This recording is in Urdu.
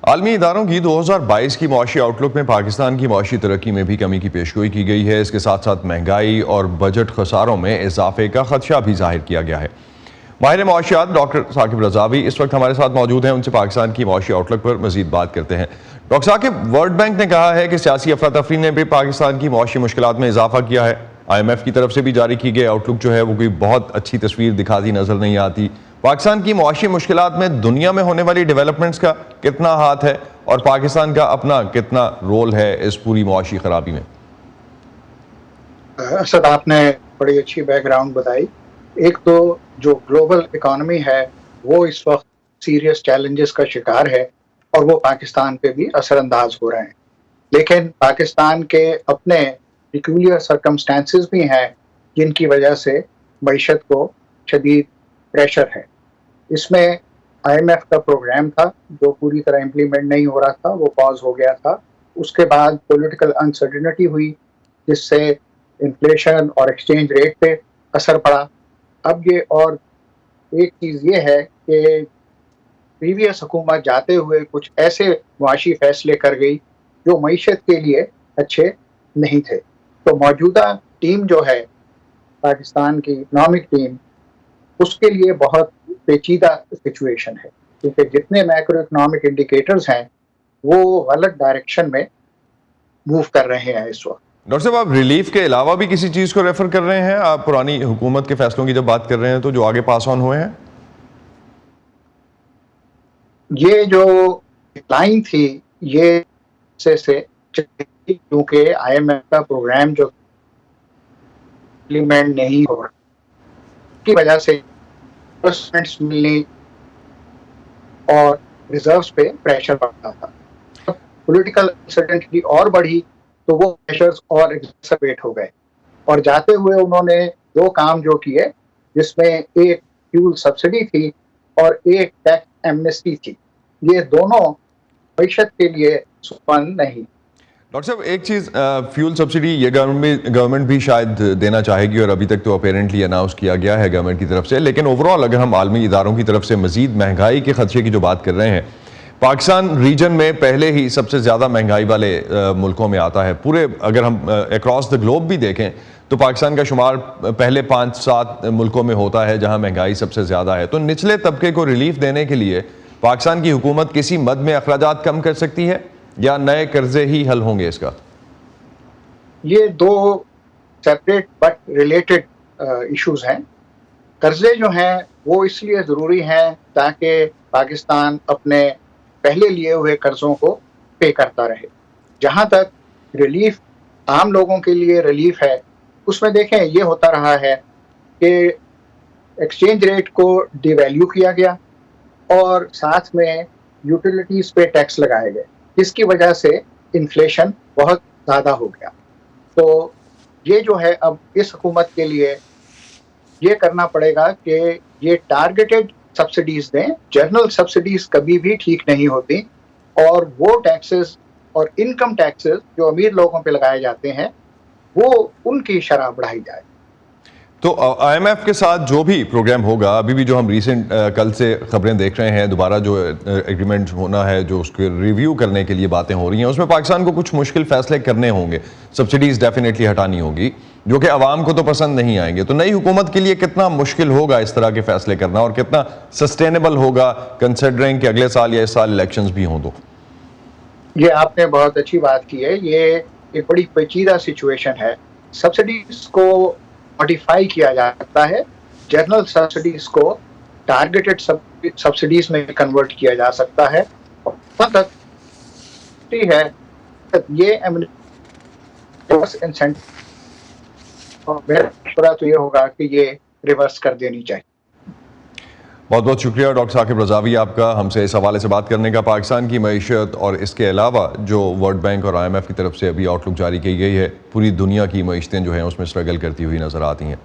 عالمی اداروں کی 2022 کی معاشی آؤٹ لک میں پاکستان کی معاشی ترقی میں بھی کمی کی پیشگوئی کی گئی ہے۔ اس کے ساتھ ساتھ مہنگائی اور بجٹ خساروں میں اضافے کا خدشہ بھی ظاہر کیا گیا ہے۔ ماہر معاشیات ڈاکٹر ثاقب رضاوی اس وقت ہمارے ساتھ موجود ہیں، ان سے پاکستان کی معاشی آؤٹ لک پر مزید بات کرتے ہیں۔ ڈاکٹر ثاقب، ورلڈ بینک نے کہا ہے کہ سیاسی افراتفری نے بھی پاکستان کی معاشی مشکلات میں اضافہ کیا ہے۔ IMF کی طرف سے بھی جاری کی گئی آؤٹ لک جو ہے وہ کوئی بہت اچھی تصویر دکھاتی نظر نہیں آتی۔ پاکستان کی معاشی مشکلات میں دنیا میں ہونے والی ڈیولپمنٹس کا کتنا ہاتھ ہے اور پاکستان کا اپنا کتنا رول ہے اس پوری معاشی خرابی میں؟ اسد، آپ نے بڑی اچھی بیک گراؤنڈ بتائی۔ ایک تو جو گلوبل اکانومی ہے وہ اس وقت سیریس چیلنجز کا شکار ہے اور وہ پاکستان پہ بھی اثر انداز ہو رہے ہیں، لیکن پاکستان کے اپنے پیکولر سرکمسٹانسز بھی ہیں جن کی وجہ سے معیشت کو شدید پریشر ہے۔ اس میں IMF کا پروگرام تھا جو پوری طرح امپلیمنٹ نہیں ہو رہا تھا، وہ پاز ہو گیا تھا۔ اس کے بعد پولیٹیکل انسرٹینٹی ہوئی جس سے انفلیشن اور ایکسچینج ریٹ پہ اثر پڑا۔ اب یہ اور ایک چیز یہ ہے کہ پریویس حکومت جاتے ہوئے کچھ ایسے معاشی فیصلے کر گئی جو معیشت کے لیے اچھے نہیں تھے۔ تو موجودہ ٹیم جو ہے پاکستان کی اکنامک ٹیم، اس کے لیے بہت پیچیدہ سچویشن ہے، کیونکہ جتنے میکرو اکنامک انڈیکیٹرز ہیں وہ غلط ڈائریکشن میں موو کر رہے ہیں اس وقت۔ ڈاکٹر صاحب، آپ ریلیف کے علاوہ بھی کسی چیز کو ریفر کر رہے ہیں؟ آپ پرانی حکومت کے فیصلوں کی جب بات کر رہے ہیں تو جو آگے پاس آن ہوئے ہیں؟ یہ جو لائن تھی یہ سے کیونکہ IMF کا پروگرام جو امپلیمنٹ نہیں ہو رہا کی وجہ سے انویسٹمنٹس ملنی اور ریزروز پہ پریشر بڑھتا تھا۔ پولیٹیکل انسرٹینٹی اور بڑھی تو وہ پریشرز اور ایگزربیٹ ہو گئے، اور جاتے ہوئے انہوں نے دو کام جو کیے جس میں ایک فیول سبسڈی تھی اور ایک ٹیکس ایمنسٹی تھی، یہ دونوں معیشت کے لیے سفن نہیں۔ ڈاکٹر صاحب، ایک چیز، فیول سبسڈی یہ گورنمنٹ بھی شاید دینا چاہے گی اور ابھی تک تو اپیرنٹلی اناؤنس کیا گیا ہے گورنمنٹ کی طرف سے، لیکن اوورآل اگر ہم عالمی اداروں کی طرف سے مزید مہنگائی کے خدشے کی جو بات کر رہے ہیں، پاکستان ریجن میں پہلے ہی سب سے زیادہ مہنگائی والے ملکوں میں آتا ہے۔ پورے اگر ہم اکراس دا گلوب بھی دیکھیں تو پاکستان کا شمار پہلے 5-7 ملکوں میں ہوتا ہے جہاں مہنگائی سب سے زیادہ ہے۔ تو نچلے طبقے کو ریلیف دینے کے لیے پاکستان کی حکومت کسی مد میں اخراجات کم کر سکتی ہے یا نئے قرضے ہی حل ہوں گے اس کا؟ یہ دو سیپریٹ بٹ ریلیٹڈ ایشوز ہیں۔ قرضے جو ہیں وہ اس لیے ضروری ہیں تاکہ پاکستان اپنے پہلے لیے ہوئے قرضوں کو پے کرتا رہے۔ جہاں تک ریلیف عام لوگوں کے لیے ریلیف ہے، اس میں دیکھیں یہ ہوتا رہا ہے کہ ایکسچینج ریٹ کو ڈی ویلیو کیا گیا اور ساتھ میں یوٹیلیٹیز پہ ٹیکس لگائے گئے، جس کی وجہ سے انفلیشن بہت زیادہ ہو گیا۔ تو یہ جو ہے اب اس حکومت کے لیے یہ کرنا پڑے گا کہ یہ ٹارگیٹڈ سبسڈیز دیں۔ جنرل سبسڈیز کبھی بھی ٹھیک نہیں ہوتی، اور وہ ٹیکسز اور انکم ٹیکسز جو امیر لوگوں پہ لگائے جاتے ہیں وہ ان کی شرح بڑھائی جائے۔ تو IMF کے ساتھ جو بھی پروگرام ہوگا، ابھی بھی جو ہم ریسنٹ کل سے خبریں دیکھ رہے ہیں، دوبارہ جو ایگریمنٹ ہونا ہے، جو اس کے ریویو کرنے کے لیے باتیں ہو رہی ہیں، اس میں پاکستان کو کچھ مشکل فیصلے کرنے ہوں گے، سبسڈیز ڈیفینیٹلی ہٹانی ہوگی جو کہ عوام کو تو پسند نہیں آئیں گے۔ تو نئی حکومت کے لیے کتنا مشکل ہوگا اس طرح کے فیصلے کرنا اور کتنا سسٹینیبل ہوگا کنسیڈرنگ کہ اگلے سال یا اس سال الیکشنز بھی ہوں؟ تو یہ آپ نے بہت اچھی بات کی ہے، یہ ایک بڑی پیچیدہ سچویشن ہے۔ سبسڈیز کو ماڈیفائی کیا جا سکتا ہے، جنرل سبسڈیز کو ٹارگیٹڈ سبسڈیز میں کنورٹ کیا جا سکتا ہے، اور وہاں تک ہے یہ میرا تو یہ ہوگا کہ یہ ریورس کر دینی چاہیے۔ بہت بہت شکریہ ڈاکٹر ثاقب رضاوی آپ کا ہم سے اس حوالے سے بات کرنے کا۔ پاکستان کی معیشت اور اس کے علاوہ جو ورلڈ بینک اور IMF کی طرف سے ابھی آؤٹ لک جاری کی گئی ہے، پوری دنیا کی معیشتیں جو ہیں اس میں اسٹرگل کرتی ہوئی نظر آتی ہیں۔